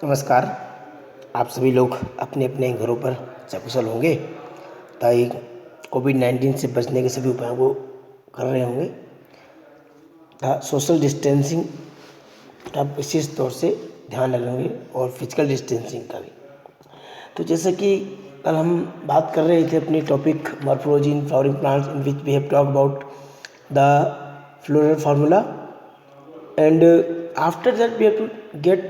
नमस्कार। आप सभी लोग अपने अपने घरों पर सकुशल होंगे ताकि कोविड-19 से बचने के सभी उपायों को कर रहे होंगे तथा सोशल डिस्टेंसिंग का विशेष तौर से ध्यान रखेंगे और फिजिकल डिस्टेंसिंग का भी। तो जैसे कि कल हम बात कर रहे थे अपनी topic morphology in flowering plants in which we have talk about the floral formula and after that we have to get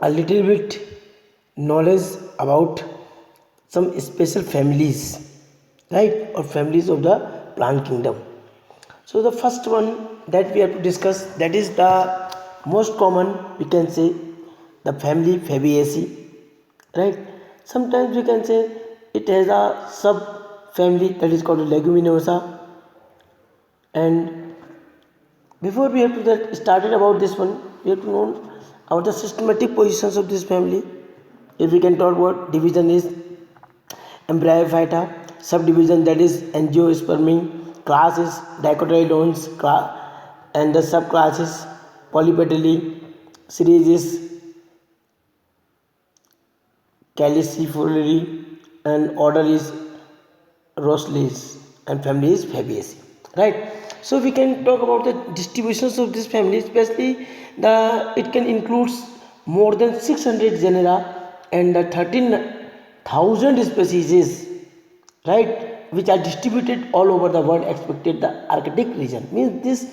a little bit knowledge about some special families, right, or families of the plant kingdom. So the first one that we have to discuss, that is the most common, we can say, the family Fabaceae, right. Sometimes we can say it has a sub family that is called leguminosa. And before we have to get started about this one, we have to know about the systematic positions of this family. If we can talk about division is Embryophyta, subdivision that is Angiospermy, class is Dicotyledons, and the subclass is Polypetally, series is Calycifoliae, and order is Rosales, and family is Fabaceae, right. So we can talk about the distributions of this family, especially it can includes more than 600 genera and 13,000 species, right, which are distributed all over the world except the Arctic region. Means this,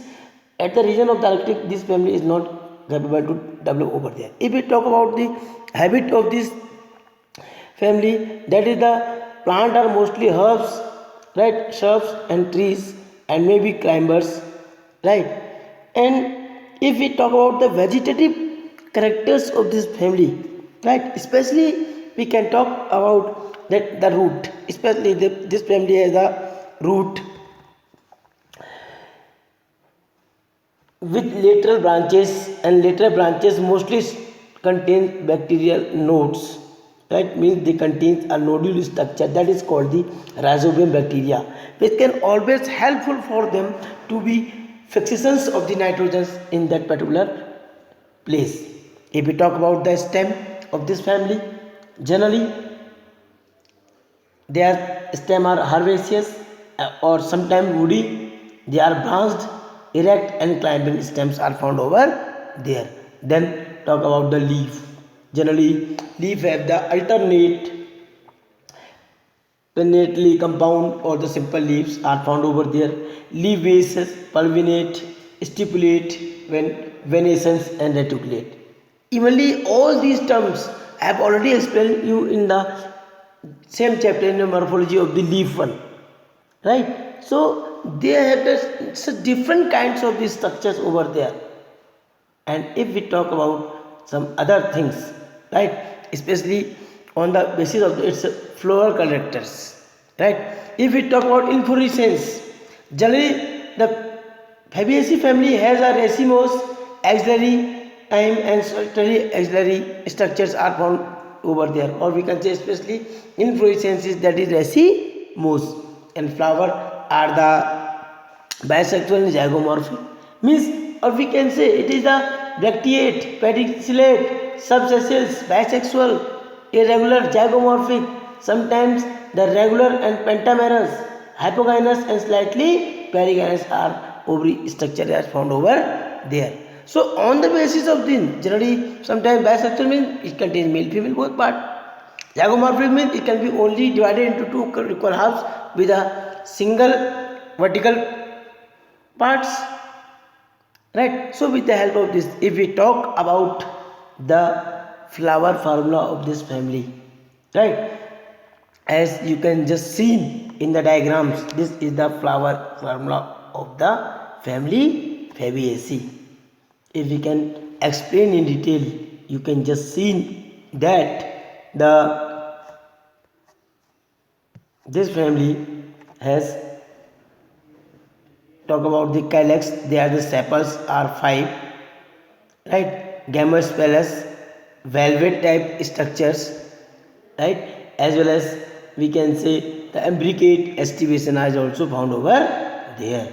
at the region of the Arctic, this family is not capable to develop over there. If we talk about the habit of this family, that is the plant are mostly herbs, right, shrubs and trees, and maybe climbers, right. And if we talk about the vegetative characters of this family, right, especially we can talk about that the root, especially this family has a root with lateral branches, and lateral branches mostly contain bacterial nodes, right, means they contain a nodule structure that is called the rhizobium bacteria, which can always helpful for them to be fixations of the nitrogens in that particular place. If we talk about the stem of this family, generally their stem are herbaceous or sometimes woody. They are branched, erect and climbing stems are found over there. Then talk about the leaf. Generally leaf have the alternately compound or the simple leaves are found over there. Leaf bases, pulvinate, stipulate, venescence and reticulate. Evenly all these terms I have already explained you in the same chapter in the morphology of the leaf one, right. So they have different kinds of these structures over there. And if we talk about some other things, right, especially on the basis of its floral characters, right. If we talk about inflorescence, generally the Fabaceae family has a racemose, axillary time and solitary axillary structures are found over there, or we can say especially inflorescences that is racemose, and flower are the bisexual and zygomorphic, means, or we can say it is the bracteate, pedicellate, subsessile, bisexual, irregular, zygomorphic, sometimes the regular and pentamerous, hypogynous and slightly perigynous are ovary structure as found over there. So on the basis of this, generally sometimes bisexual means it contains male female both part. Zygomorphic means it can be only divided into two equal halves with a single vertical parts, right. So with the help of this, if we talk about the flower formula of this family, right, as you can just see in the diagrams, this is the flower formula of the family Fabaceae. If we can explain in detail, you can just see that this family has, talk about the calyx, they are the sepals are 5, right, gamosperous, velvet type structures, right, as well as we can say the imbricate estivation is also found over there.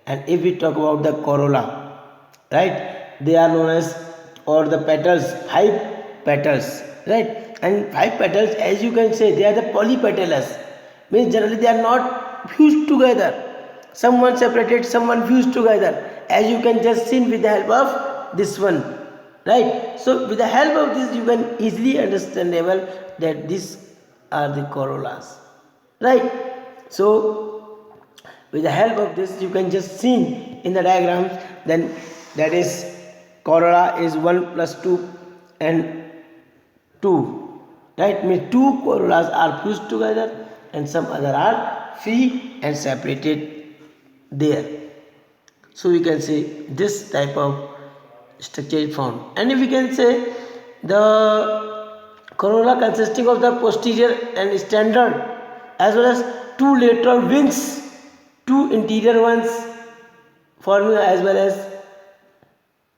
And if we talk about the corolla, right, they are known as, or the petals, 5 petals, right? And 5 petals, as you can say, they are the polypetalous, means generally they are not fused together, someone separated, someone fused together, as you can just see with the help of this one, right? So with the help of this you can easily understandable that these are the corollas, right? So with the help of this you can just see in the diagrams, then that is corolla is 1 plus 2 and 2, right? Means two corollas are fused together and some other are free and separated there. So we can say this type of structure is found, and if we can say the corolla consisting of the posterior and standard as well as two lateral wings, two interior ones forming as well as,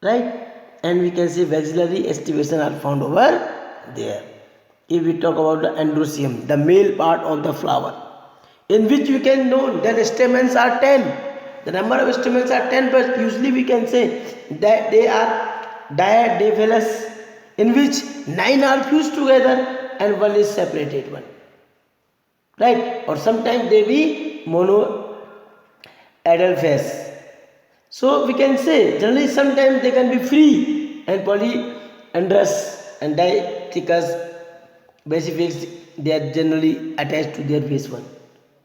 right? And we can say maxillary estivation are found over there. If we talk about the androecium, the male part of the flower, in which we can know that stamens are 10, the number of stamens are 10, but usually we can say that they are diaphyllous, in which 9 are fused together and one is separated one, right? Or sometimes they be mono adelphous. So we can say generally sometimes they can be free and polyandrous and diathecous basifix, they are generally attached to their base one.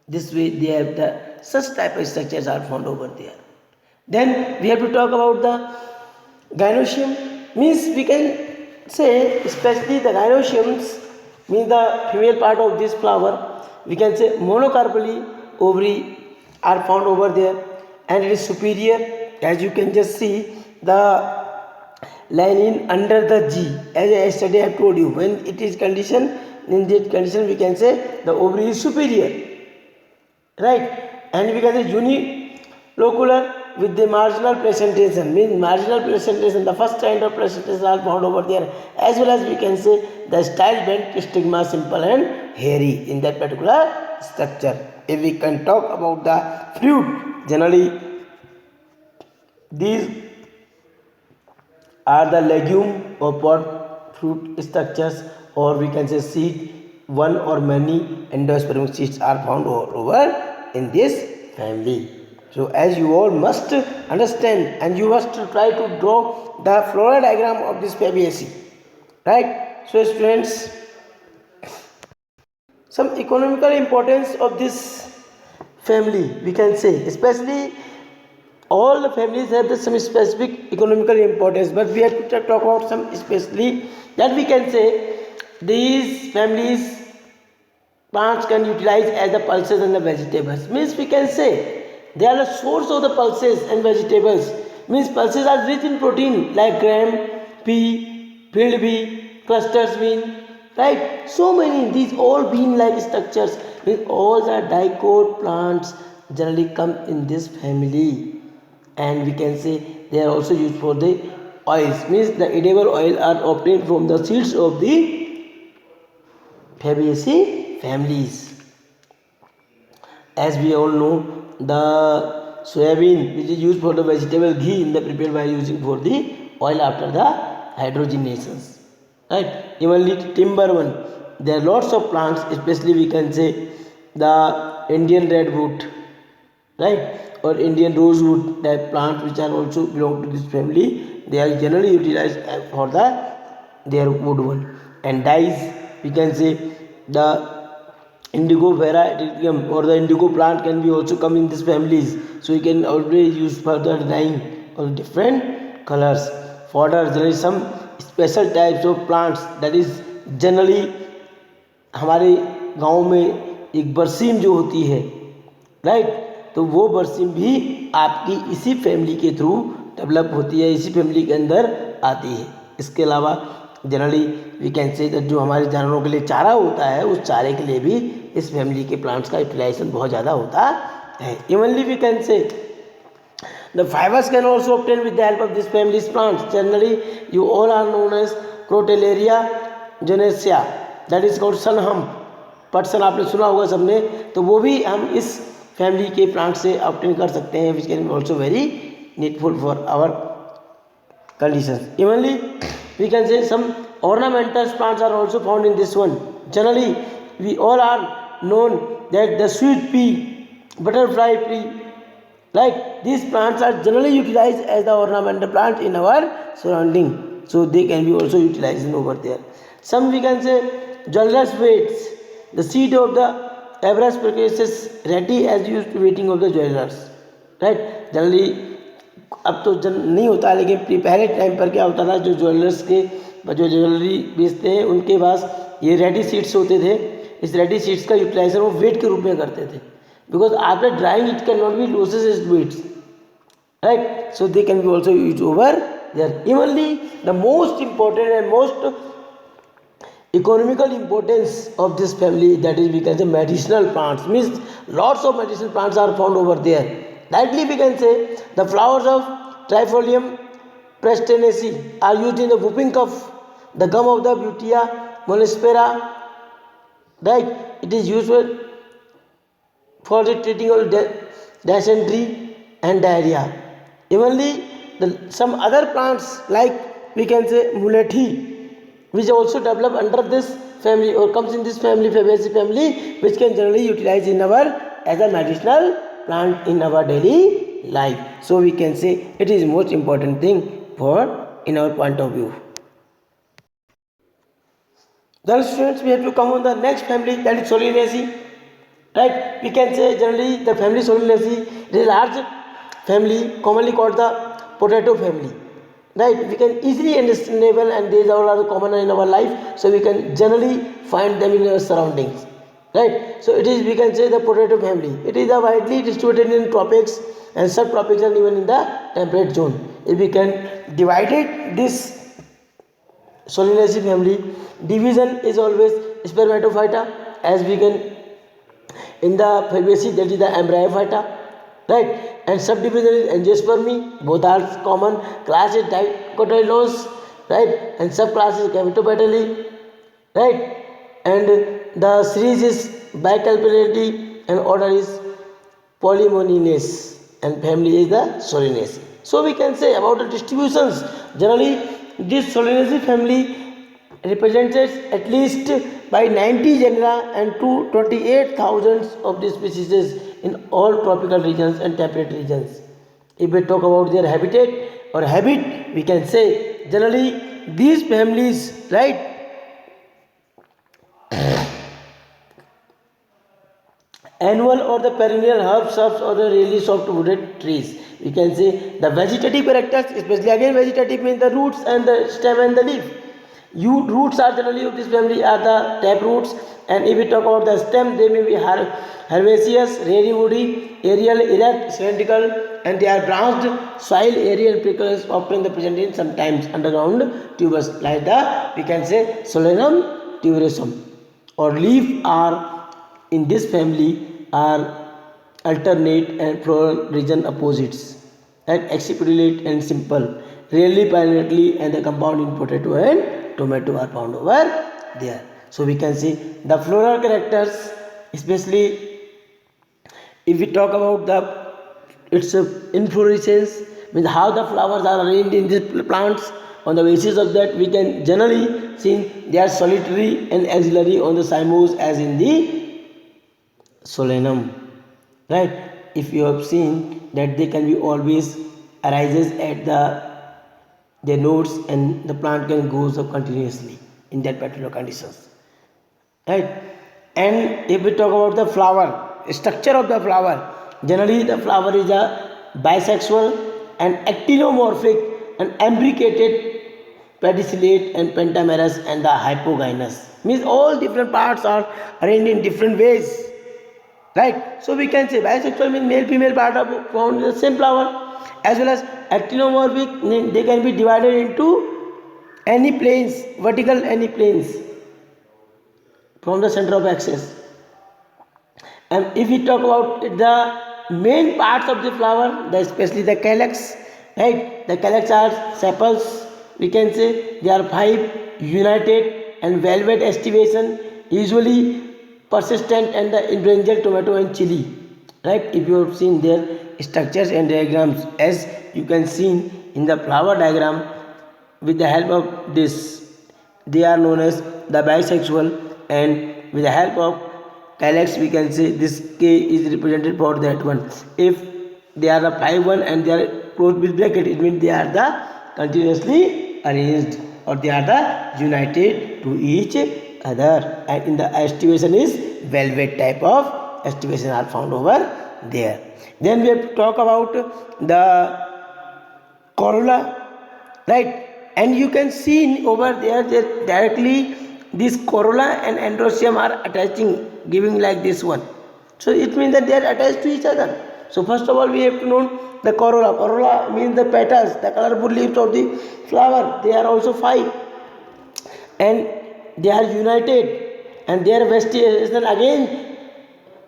This way they have the such type of structures are found over there. Then we have to talk about the gynoecium, means we can say especially the gynoeciums means the female part of this flower, we can say monocarpally ovary are found over there, and it is superior, as you can just see the line in under the G, as yesterday I have told you, when it is condition, in that condition we can say the ovary is superior, right? And we can say unilocular with the marginal presentation, means marginal presentation, the first kind of presentation are found over there, as well as we can say the style bent stigma simple and hairy in that particular structure. If we can talk about the fruit, generally these are the legume or pod fruit structures, or we can say seed, one or many endospermic seeds are found over in this family. So as you all must understand, and you must try to draw the floral diagram of this Fabaceae, right? So students, some economical importance of this family we can say, especially all the families have some specific economical importance, but we have to talk about some especially that we can say these families plants can utilize as the pulses and the vegetables, means we can say they are the source of the pulses and vegetables, means pulses are rich in protein like gram, pea, field pea, clusters bean, right? So many these all bean like structures, means all the dicot plants generally come in this family, and we can say they are also used for the oils, means the edible oil are obtained from the seeds of the Fabaceae families. As we all know, the soybean which is used for the vegetable ghee in the prepared by using for the oil after the hydrogenations, right? Even timber one, there are lots of plants, especially we can say the Indian redwood, right? Or Indian rosewood type plants which are also belong to this family, they are generally utilized for the their wood one. And dyes, we can say the indigo variety or the indigo plant can be also come in these families, so you can always use for the dyeing of different colors. Fodder, there is some special types of plants, that is generally हमारे गांव में एक बरसीम जो होती है, right? तो वो बरसीम भी आपकी इसी फैमिली के थ्रू डेवलप होती है, इसी फैमिली के अंदर आती है. इसके अलावा जनरली वी कैन से जो हमारे जानवरों के लिए चारा होता है, उस चारे के लिए भी इस फैमिली के प्लांट्स का यूटिलाइजेशन बहुत ज़्यादा होता है. Evenly we can say the fibers can also obtain with the help of this family's plants. Generally you all are known as Crotalaria genesea, that is called sunhump. पटसन आपने सुना होगा सबने, तो वो भी हम इस फैमिली के प्लांट से ऑब्टेन कर सकते हैं, which can be also very needful for our conditions. Evenly we can say some ornamental plants are also found in this one. Generally we all are known that the sweet pea, butterfly pea, like these plants are generally utilized as the ornamental plant in our surrounding, so they can be also utilized in over there. Some we can say jewelers weights, the seed of the average precursors ready as used to waiting of the jewelers, right. Generally अब तो जन नहीं होता, लेकिन पहले time पर क्या होता था, जो ज्वेलर्स के जो ज्वेलरी बेचते हैं उनके पास ये रेडी सीड्स होते थे. इस रेडी सीड्स का यूटिलाइजेशन वो वेट के रूप में करते थे, because after drying it cannot be loses its weights, right. So they can be also used over there. Evenly the most important and most economical importance of this family, that is we can say medicinal plants, means lots of medicinal plants are found over there. Likely we can say the flowers of Trifolium prestanaceae are used in the whooping cough, the gum of the Butea monospera, right. It is used for the treating of dysentery and diarrhea. Evenly some other plants like we can say mulethi, which also develop under this family or comes in this family, Fabaceae family, which can generally utilize in our as a medicinal plant in our daily life. So we can say it is most important thing for in our point of view. Then students, we have to come on the next family, that is Solanaceae, right. We can say generally the family Solanaceae is a large family commonly called the potato family, right. We can easily understandable and these all are common in our life, so we can generally find them in our surroundings, right. So it is we can say the potato family. It is widely distributed in tropics and subtropics and even in the temperate zone. If we can divide it, this Solanaceae family, division is always spermatophyta, as we can in the Fabaceae, that is the embryophyta, right. And subdivision is angiospermy, both are common. Class is dicotyledons, right. And subclass is gametopetally, right. And the series is bicarpellary and order is Polymoneaceae and family is the Solanaceae. So we can say about the distributions, generally this Solanaceae family represents at least by 90 genera and 28,000 of these species in all tropical regions and temperate regions. If we talk about their habitat or habit, we can say generally these families, right, annual or the perennial herbs, shrubs or the really soft wooded trees. We can say the vegetative characters, especially again vegetative means the roots and the stem and the leaf. Roots are generally of this family are the tap roots, and if we talk about the stem, they may be herbaceous, rarely woody, aerial, erect, cylindrical, and they are branched, soil, aerial prickles, often present in sometimes underground tubers, like the we can say Solanum tuberosum. Or leaf are in this family are alternate and floral region opposites, and accipitulate and simple, rarely pinnately, and the compound in potato and tomato are found over there. So we can see the floral characters, especially if we talk about the its inflorescence, means how the flowers are arranged in these plants. On the basis of that, we can generally see they are solitary and axillary on the cymos as in the Solanum, right. If you have seen that they can be always arises at their nodes, and the plant can grow up continuously in that particular conditions, right. And if we talk about the flower structure of the flower, generally the flower is a bisexual and actinomorphic and imbricated pedicellate and pentamerous and the hypogynous, means all different parts are arranged in different ways, right. So we can say bisexual means male female part of found in the same flower, as well as actinomorphic, they can be divided into any planes, vertical any planes from the center of axis. And if we talk about the main parts of the flower, especially the calyx, right, the calyx are sepals, we can say they are 5 united and velvet estivation, usually persistent, and the in brinjal, tomato and chili, right. If you have seen their structures and diagrams, as you can see in the flower diagram, with the help of this, they are known as the bisexual, and with the help of calyx we can say this K is represented for that one. If they are the 5 1 and they are closed with bracket, it means they are the continuously arranged, or they are the united to each other, and in the estivation is velvet type of estivation are found over there. Then we have to talk about the corolla, right? And you can see over there that directly this corolla and androecium are attaching, giving like this one. So it means that they are attached to each other. So first of all we have to know the corolla. Corolla means the petals, the colorful leaves of the flower. They are also 5, and they are united, and their vestigation again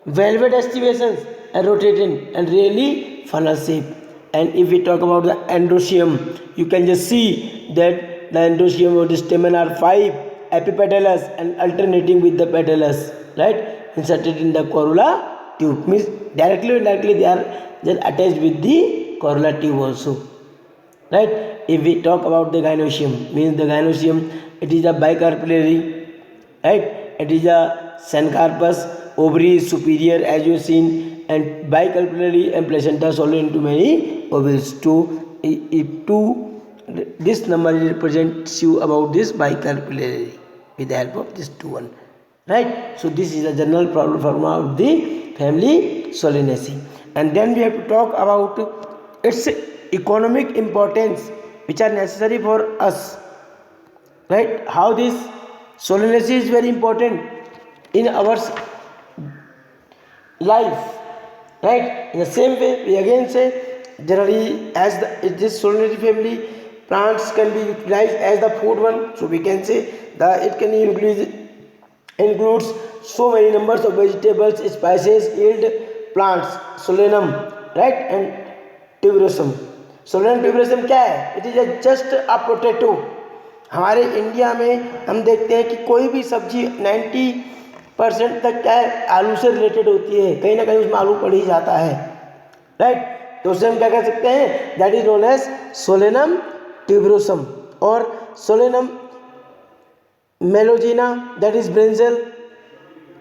velvet estivations and rotating and really funnel shape. And if we talk about the androecium, you can just see that the androecium or the stamen are 5 epipetalous and alternating with the petalous, right, inserted in the corolla tube. Means directly or indirectly they are attached with the corolla tube also, right? If we talk about the gynoecium, means the gynoecium, it is a bicarpellary, right? It is a syncarpus, ovary is superior as you seen, and bicarpellary and placenta swallow into many ovules. This number represents you about this bicarpellary with the help of this 2 1, right? So this is a general problem formula of the family Solanaceae. And then we have to talk about its economic importance, which are necessary for us, right? How this Solanaceae is very important in our life, right? In the same way we again say generally as this Solanaceae family plants can be utilized as the food one. So we can say that it can includes so many numbers of vegetables, spices, yield plants, solanum, right, and tuberosum. Solanum ट्यूबरसम क्या है? It is just a potato. हमारे India में हम देखते हैं कि कोई भी सब्जी 90% तक क्या है, आलू से रिलेटेड होती है. कहीं ना कहीं उसमें आलू पड़ ही जाता है, राइट? तो उसे हम क्या कह सकते हैं? That is known as solanum tuberosum और solanum melongena, that is brinjal,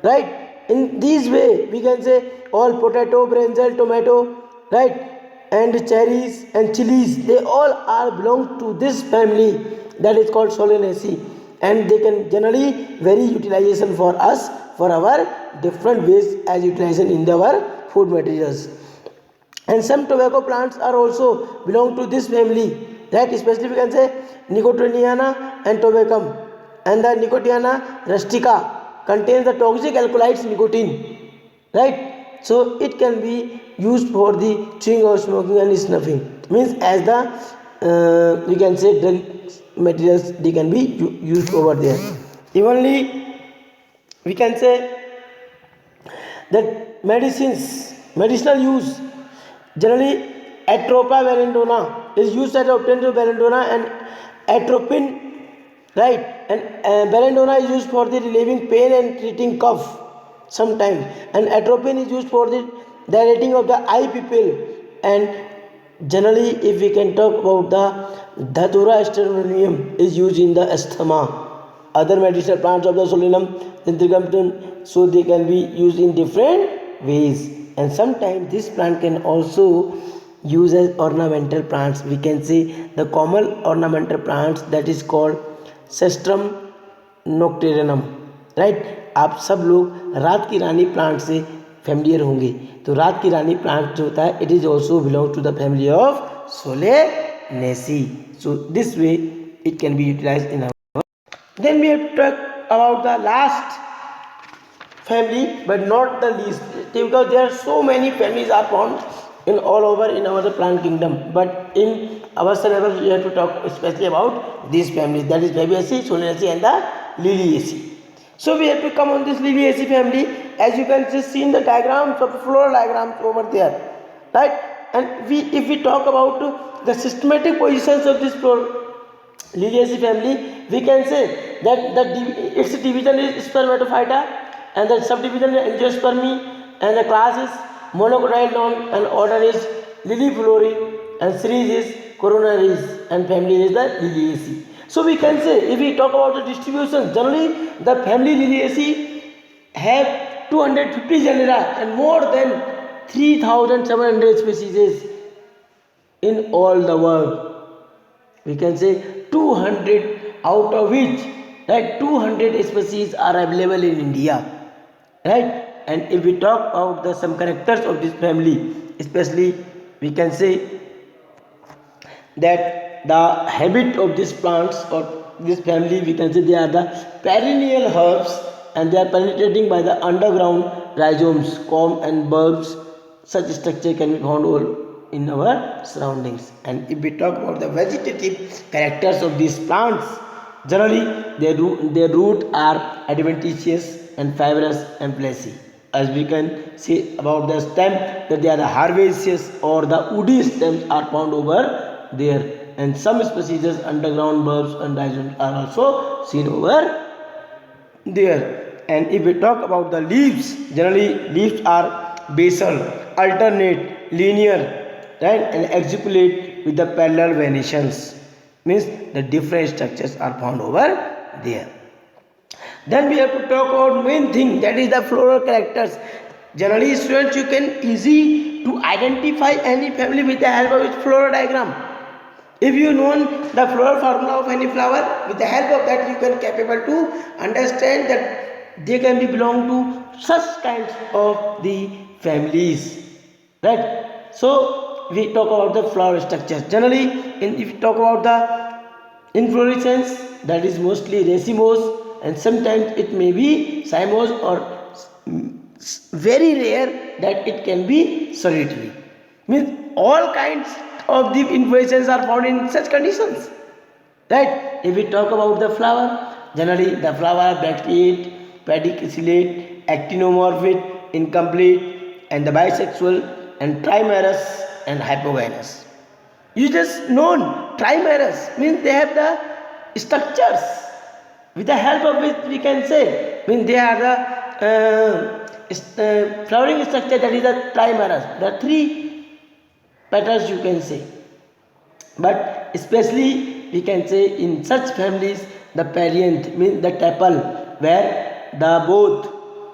right? In this way we can say all potato, brinjal, tomato, right, and cherries and chilies, they all are belong to this family that is called Solanaceae, and they can generally vary utilization for us for our different ways as utilization in our food materials. And some tobacco plants are also belong to this family, right? Especially we can say Nicotiana and Tobacum, and the Nicotiana rustica contains the toxic alkaloids nicotine, right? So it can be used for the chewing or smoking and snuffing. Means as the we can say drug materials, they can be used over there. Evenly we can say that medicinal use, generally Atropa belladonna is used as obtained belladonna and atropine, right? And belladonna is used for the relieving pain and treating cough sometimes, and atropine is used for the dilating of the eye pupil. And generally if we can talk about the Dhatura sternonium is used in the asthma. Other medicinal plants of the Solanum synthicum, so they can be used in different ways. And sometimes this plant can also use as ornamental plants. We can say the common ornamental plants that is called cestrum nocturnum, right? आप सब लोग रात की रानी plant से familiar होंगे. तो रात की रानी प्लांट जो होता है, it is also belong to the family of Solanaceae. So this way it can be utilize in our. Then we have to talk about the last family but not the least, because there are so many families are found in all over in our plant kingdom, but in our syllabus we have to talk especially about these families, that is Fabaceae, Solanaceae and the Liliaceae. So we have to come on this Liliaceae family. As you can just see in the diagrams of floral diagrams over there, right? And if we talk about the systematic positions of this Liliaceae family, we can say that its division is spermatophyta, and the subdivision is angiospermy, and the class is monocotyledon, and order is Liliflori, and series is coronaries and family is the Liliaceae. So we can say, if we talk about the distribution, generally the family Liliaceae have 250 genera and more than 3,700 species in all the world. We can say 200, out of which, right, 200 species are available in India, right? And if we talk about the some characters of this family, especially we can say that the habit of these plants or this family, we can say they are the perennial herbs, and they are penetrating by the underground rhizomes, comb and bulbs. Such structure can be found all in our surroundings. And if we talk about the vegetative characters of these plants, generally their root are adventitious and fibrous and fleshy. As we can see about the stem, that they are the herbaceous or the woody stems are found over there, and some species underground bulbs and rhizomes are also seen over there. And if we talk about the leaves, generally leaves are basal, alternate, linear, right, and articulate with the parallel venations. Means the different structures are found over there. Then we have to talk about main thing, that is the floral characters. Generally students, you can easy to identify any family with the help of its floral diagram. If you know the floral formula of any flower, with the help of that you can capable to understand that they can be belong to such kinds of the families, right? So we talk about the flower structures. Generally, if you talk about the inflorescence, that is mostly racemose, and sometimes it may be cymose, or very rare that it can be solitary. Means all kinds of the inflorescences are found in such conditions, right? If we talk about the flower, generally the flower bracteate, pedicellate, actinomorphid, incomplete, and the bisexual, and trimerous and hypogynous. You just known trimerous means they have the structures with the help of which we can say, means they are the flowering structure, that is the trimerous, the three petals you can say. But especially we can say in such families the perianth means the tepal, where the both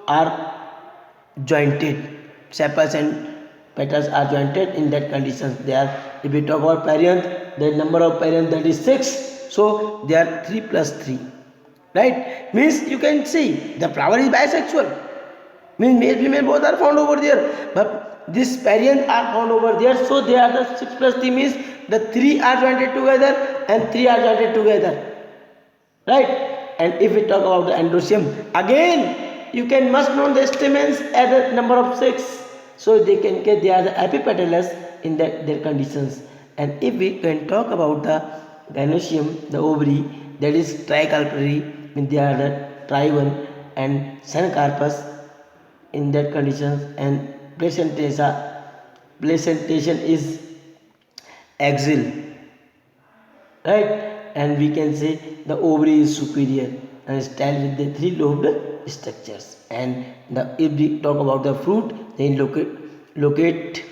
are jointed, sepals and petals are jointed. In that conditions they are, if we talk about perianth, the number of perianth, that is 6, so they are 3 plus 3, right? Means you can see the flower is bisexual, means male female both are found over there, but this perianth are found over there, so they are the 6 plus 3, means the 3 are jointed together and 3 are jointed together, right? And if we talk about the androecium, again you can must know the stamens at the number of 6, so they can get, they are the epipetalous in that their conditions. And if we can talk about the gynoecium, the ovary, that is tricarpary, means they are the tri1, and syncarpus in that conditions, and placentation is axial, right? And we can say the ovary is superior and styled with the 3 lobed structures. And if we talk about the fruit, then locate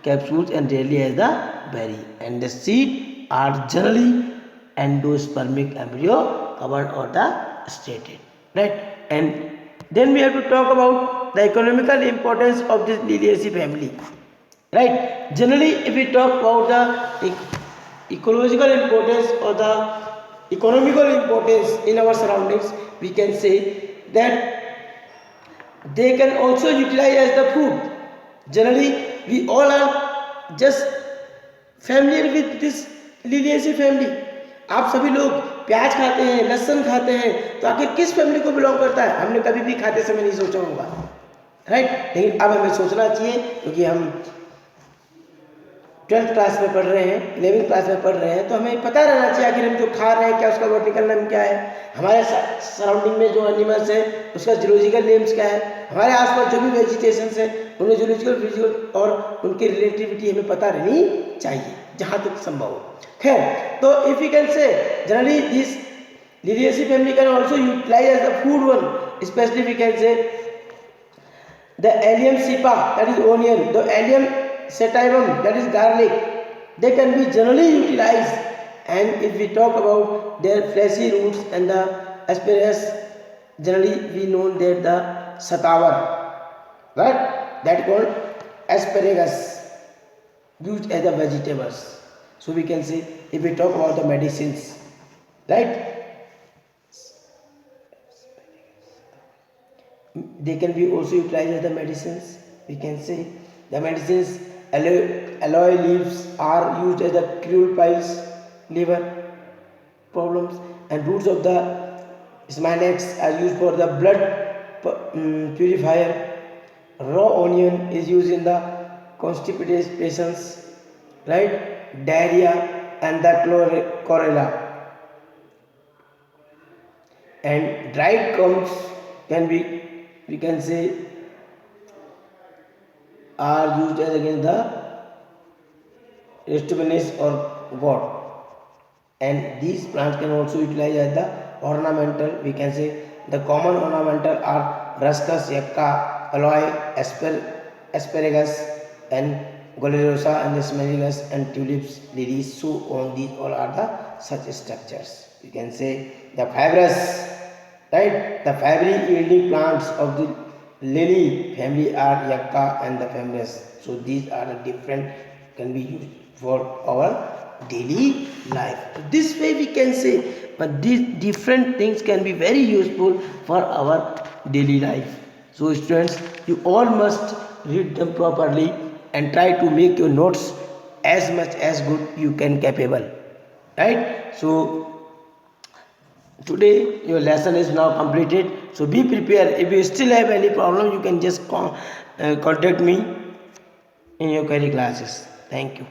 capsules and rarely has the berry, and the seed are generally endospermic embryo covered or the stated, right? And then we have to talk about the economical importance of this Liliaceae family, right? Generally if we talk about the ecological importance or the economical importance in our surroundings, we can say that they can also utilize as the food. Generally we all are just familiar with this Liliaceae family. आप सभी लोग प्याज खाते हैं, लहसुन खाते हैं, तो आखिर किस फैमिली को बिलोंग करता है, हमने कभी भी खाते समय नहीं सोचा होगा, राइट? लेकिन अब हमें सोचना चाहिए, क्योंकि हम 12th क्लास में पढ़ रहे हैं, 11th क्लास में पढ़ रहे हैं, तो हमें पता रहना चाहिए आखिर हम जो खा रहे हैं क्या उसका बॉटनिकल नेम क्या है, हमारे सराउंडिंग में जो एनिमल्स है उसका जूलॉजिकल नेम्स क्या है, हमारे आसपास जो भी वेजिटेशंस है उनमें जूलॉजिकल, फिजिकल और उनकी रिलेटिविटी हमें पता रहनी चाहिए जहाँ तक संभव हो. खैर, तो if you can say generally this Liliaceae family can also utilize as the food one, especially we can say the allium cepa, that is onion, the allium sativum, that is garlic, They can be generally utilized, and if we talk about their fleshy roots and the asparagus, generally we know that the satavar, right, that called asparagus, used as the vegetables. So we can say, if we talk about the medicines, right, they can be also utilized as the medicines. We can say the medicines, aloe leaves are used as the cruel piles, liver problems, and roots of the smilax are used for the blood purifier. Raw onion is used in the constipated patients, right, diarrhea, and the chlorella. And dried gums can be, we can say, are used as against the restorationist or god. And these plants can also utilize as the ornamental. We can say the common ornamental are ruscus, yucca, aloe, asparagus, and gollerosa, and the smellingus, and tulips, lilies. So on, these all are the such structures. You can say the fibrous, right, the fibrous yielding plants of the lily family are yucca and the fibrous. So these are the different, can be used for our daily life. So this way we can say, but these different things can be very useful for our daily life. So students, you all must read them properly and try to make your notes as much as good you can capable, right? So today your lesson is now completed. So be prepared. If you still have any problem, you can just contact me in your career classes. Thank you.